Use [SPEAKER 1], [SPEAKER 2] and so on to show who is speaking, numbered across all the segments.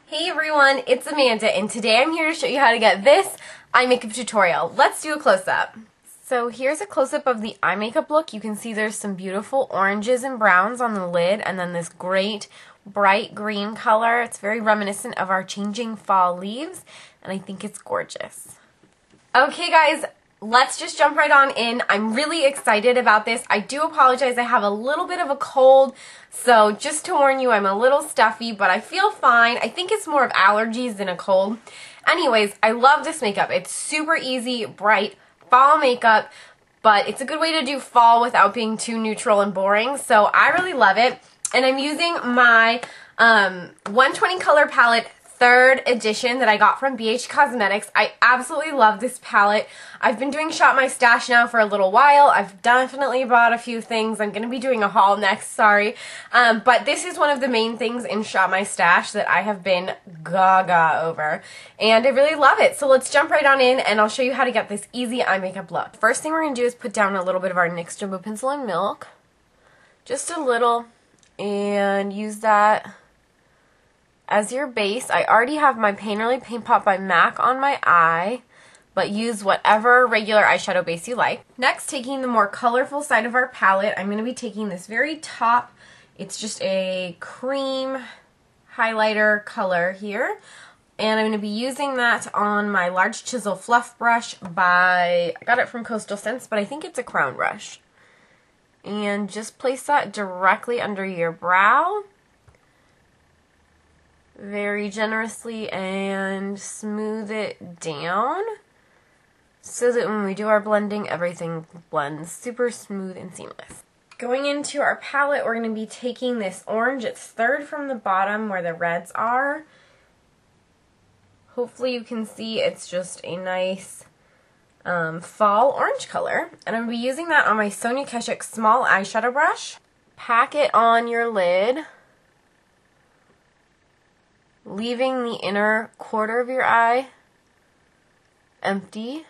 [SPEAKER 1] Hey everyone, it's Amanda, and today I'm here to show you how to get this eye makeup tutorial. Let's do a close-up. So here's a close-up of the eye makeup look. You can see there's some beautiful oranges and browns on the lid, and then this great bright green color. It's very reminiscent of our changing fall leaves, and I think it's gorgeous. Okay guys, let's just jump right on in. I'm really excited about this. I do apologize, I have a little bit of a cold, so just to warn you, I'm a little stuffy, but I feel fine. I think it's more of allergies than a cold. Anyways, I love this makeup. It's super easy, bright, fall makeup, but it's a good way to do fall without being too neutral and boring, so I really love it. And I'm using my 120 color palette, 3rd edition, that I got from BH Cosmetics. I absolutely love this palette. I've been doing Shop My Stash now for a little while. I've definitely bought a few things. I'm going to be doing a haul next, sorry. But this is one of the main things in Shop My Stash that I have been gaga over. And I really love it. So let's jump right on in and I'll show you how to get this easy eye makeup look. First thing we're going to do is put down a little bit of our NYX Jumbo Pencil and Milk. Just a little. And use that as your base. I already have my Painterly Paint Pot by MAC on my eye, but use whatever regular eyeshadow base you like. Next, taking the more colorful side of our palette, I'm going to be taking this very top, it's just a cream highlighter color here, and I'm going to be using that on my large chisel fluff brush I got it from Coastal Scents, but I think it's a crown brush. And just place that directly under your brow, very generously, and smooth it down so that when we do our blending, everything blends super smooth and seamless. Going into our palette, we're going to be taking this orange. It's 3rd from the bottom where the reds are. Hopefully you can see it's just a nice fall orange color. And I'm going to be using that on my Sonia Kashuk small eyeshadow brush. Pack it on your lid, leaving the inner quarter of your eye empty.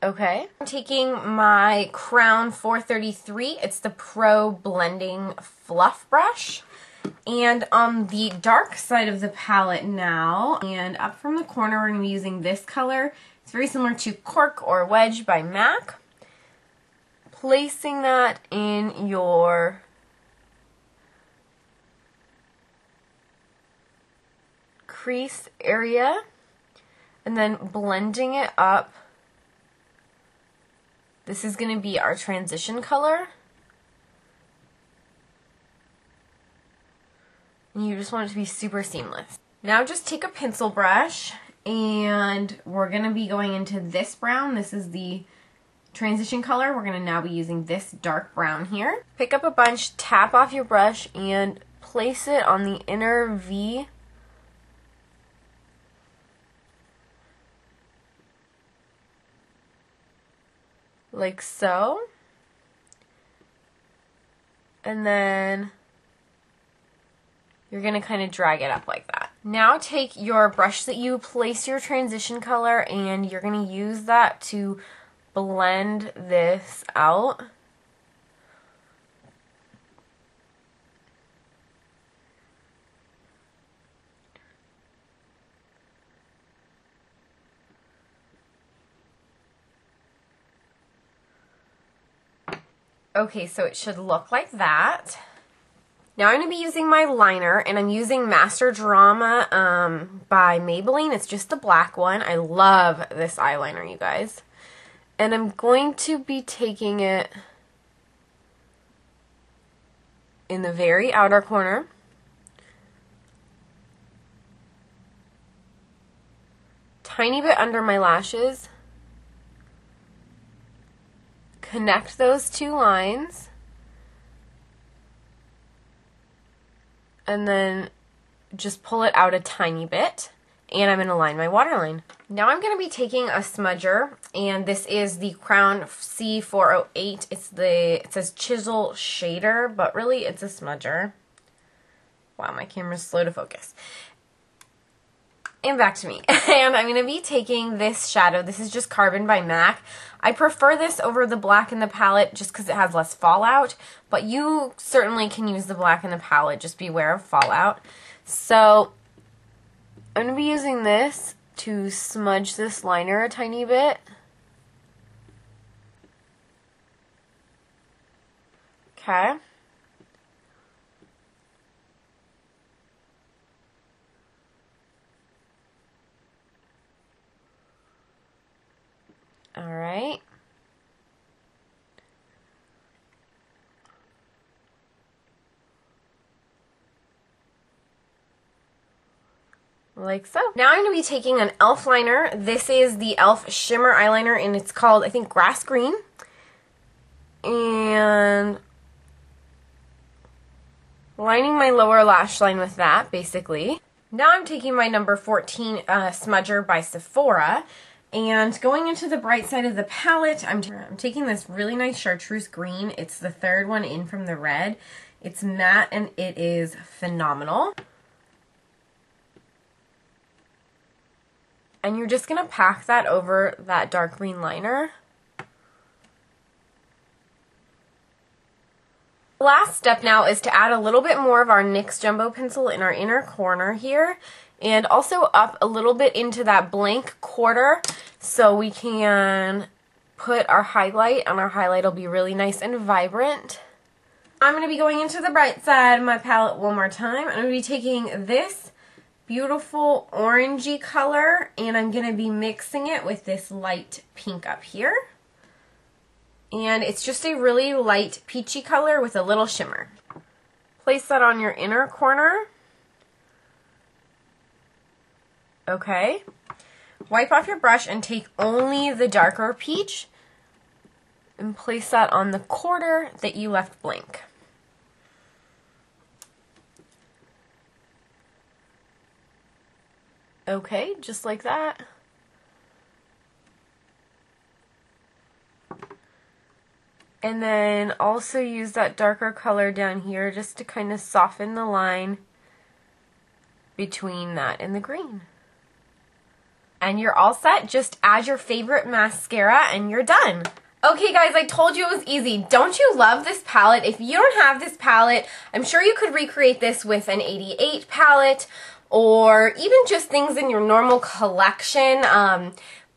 [SPEAKER 1] Okay. I'm taking my Crown 433. It's the Pro Blending Fluff Brush. And on the dark side of the palette now, and up from the corner, we're going to be using this color. It's very similar to Cork or Wedge by MAC. Placing that in your crease area and then blending it up. This is going to be our transition color. And you just want it to be super seamless. Now just take a pencil brush and we're going to be going into this brown. This is the transition color. We're going to now be using this dark brown here. Pick up a bunch, tap off your brush, and place it on the inner V. Like so. And then you're going to kind of drag it up like that. Now take your brush that you place your transition color and you're going to use that to blend this out. Okay, so it should look like that. Now I'm going to be using my liner, and I'm using Master Drama by Maybelline. It's just the black one. I love this eyeliner, you guys. And I'm going to be taking it in the very outer corner. Tiny bit under my lashes. Connect those two lines. And then just pull it out a tiny bit. And I'm going to line my waterline. Now I'm going to be taking a smudger, and this is the Crown C408. It says Chisel Shader, but really it's a smudger. Wow, my camera's slow to focus. And back to me. And I'm going to be taking this shadow. This is just Carbon by MAC. I prefer this over the black in the palette just because it has less fallout, but you certainly can use the black in the palette. Just beware of fallout. So I'm going to be using this to smudge this liner a tiny bit. Okay. All right. Like so. Now I'm going to be taking an e.l.f. liner. This is the e.l.f. Shimmer Eyeliner, and it's called, I think, Grass Green. And lining my lower lash line with that, basically. Now I'm taking my number 14 smudger by Sephora, and going into the bright side of the palette, I'm taking this really nice chartreuse green. It's the third one in from the red. It's matte and it is phenomenal. And you're just going to pack that over that dark green liner. The last step now is to add a little bit more of our NYX Jumbo Pencil in our inner corner here, and also up a little bit into that blank quarter so we can put our highlight, and our highlight will be really nice and vibrant. I'm going to be going into the bright side of my palette one more time. I'm going to be taking this beautiful orangey color, and I'm going to be mixing it with this light pink up here. And it's just a really light peachy color with a little shimmer. Place that on your inner corner. Okay. Wipe off your brush and take only the darker peach and place that on the quarter that you left blank. Okay, just like that. And then also use that darker color down here just to kind of soften the line between that and the green. And you're all set. Just add your favorite mascara and you're done. Okay guys, I told you it was easy. Don't you love this palette? If you don't have this palette, I'm sure you could recreate this with an 88 palette or even just things in your normal collection.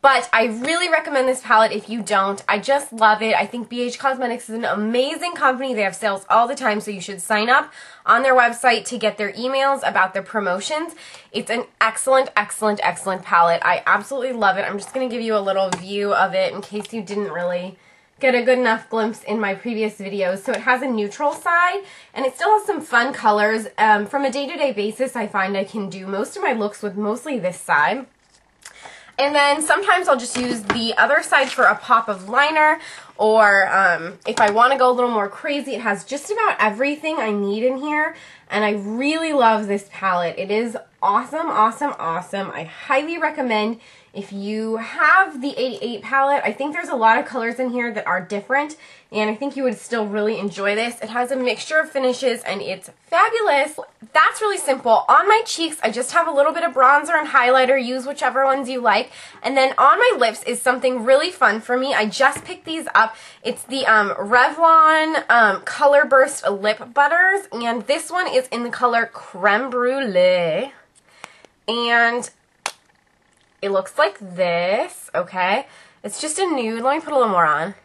[SPEAKER 1] But I really recommend this palette if you don't. I just love it. I think BH Cosmetics is an amazing company. They have sales all the time, so you should sign up on their website to get their emails about their promotions. It's an excellent, excellent, excellent palette. I absolutely love it. I'm just going to give you a little view of it in case you didn't really get a good enough glimpse in my previous videos. So it has a neutral side, and it still has some fun colors. From a day-to-day basis, I find I can do most of my looks with mostly this side. And then sometimes I'll just use the other side for a pop of liner, or if I want to go a little more crazy, it has just about everything I need in here, and I really love this palette. It is awesome, awesome, awesome. I highly recommend if you have the 88 palette. I think there's a lot of colors in here that are different, and I think you would still really enjoy this. It has a mixture of finishes, and it's fabulous. That's really simple. On my cheeks, I just have a little bit of bronzer and highlighter. Use whichever ones you like. And then on my lips is something really fun for me. I just picked these up. It's the Revlon Color Burst Lip Butters, and this one is in the color Creme Brulee. And it looks like this, okay? It's just a nude. Let me put a little more on.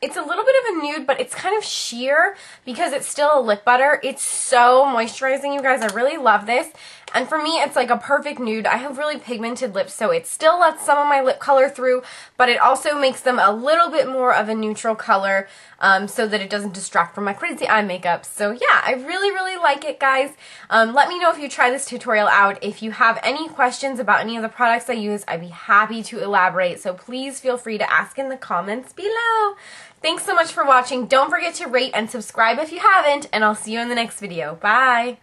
[SPEAKER 1] It's a little bit of a nude, but it's kind of sheer because it's still a lip butter. It's so moisturizing, you guys. I really love this. And for me, it's like a perfect nude. I have really pigmented lips, so it still lets some of my lip color through, but it also makes them a little bit more of a neutral color so that it doesn't distract from my crazy eye makeup. So yeah, I really, really like it, guys. Let me know if you try this tutorial out. If you have any questions about any of the products I use, I'd be happy to elaborate. So please feel free to ask in the comments below. Thanks so much for watching. Don't forget to rate and subscribe if you haven't, and I'll see you in the next video. Bye!